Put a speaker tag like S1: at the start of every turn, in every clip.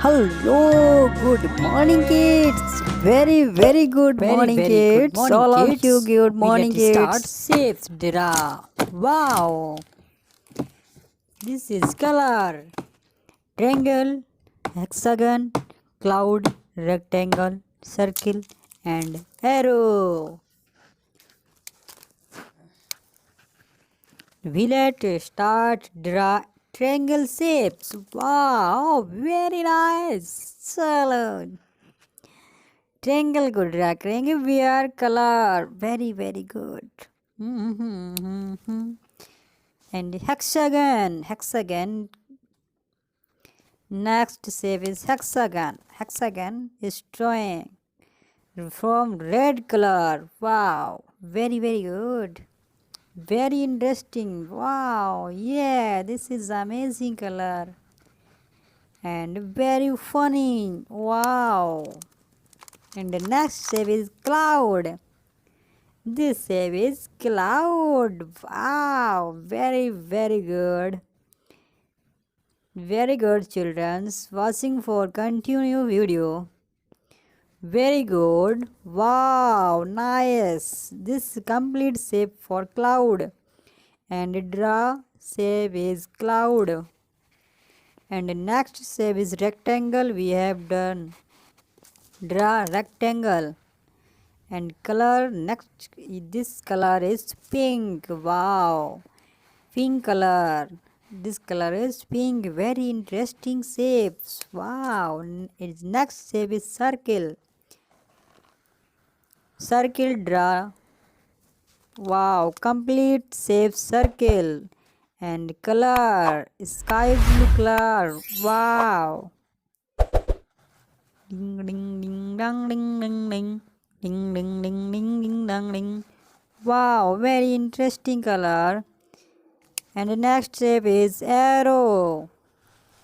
S1: Hello, good morning, kids. Very good morning, kids. All of you, good morning, kids.
S2: Start shapes draw. Wow, this is color.
S1: Triangle, hexagon, cloud, rectangle, circle, and arrow. We let start draw triangle shapes. Wow, very nice. Chalo. Triangle को draw करेंगे. We are color. Very good. And hexagon. Next shape is hexagon. Hexagon is drawing from red color. Wow, very good. Very interesting. Wow, yeah, this is amazing color and very funny. Wow. And the next shape is cloud. This shape is cloud. Wow, very good. Very good, children. Watching for continue video. Very good. Wow, nice. This complete shape for cloud. And draw shape is cloud. And the next shape is rectangle. We have done draw rectangle. And color next, this color is pink. Wow, pink color. This color is pink. Very interesting shapes. Wow. Its next shape is circle. Circle draw. Wow, complete shape circle. And color sky blue color. Wow. Ding dang ding. Ding dang. Wow, very interesting color. And the next shape is arrow.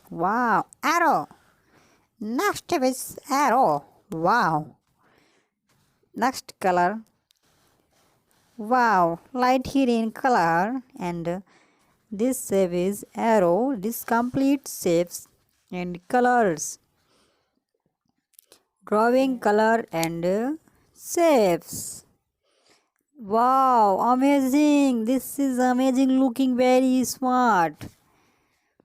S1: Wow, arrow. Next shape is arrow. Wow. Next color. Wow, light green color. And this shape is arrow. This complete shapes and colors. Drawing color and shapes. Wow, amazing. This is amazing, looking very smart.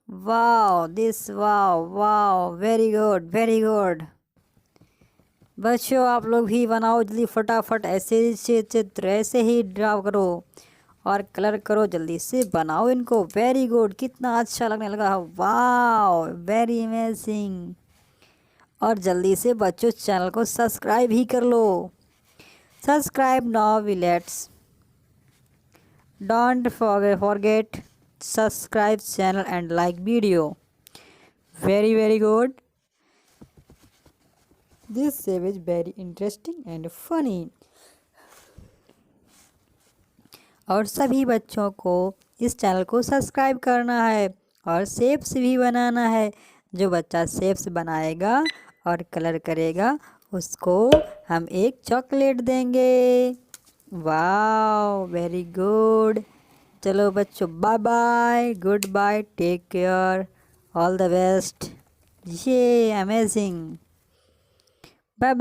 S1: Wow, wow, very good. बच्चों आप लोग भी बनाओ जल्दी फटाफट. ऐसे चित्र ऐसे ही ड्रा करो और कलर करो. जल्दी से बनाओ इनको. Very good. कितना अच्छा लगने लगा. Wow, very amazing. और जल्दी से बच्चों चैनल को सब्सक्राइब ही कर लो. Subscribe now, don't forget subscribe channel and like video. Very good. This shape is very interesting and funny. और सभी बच्चों को इस चैनल को सब्सक्राइब करना है और शेप्स भी बनाना है. जो बच्चा शेप्स बनाएगा और कलर करेगा उसको हम एक चॉकलेट देंगे. Wow, very good. चलो बच्चों, bye bye, good bye, take care, all the best. ये अमेजिंग. Bye bye.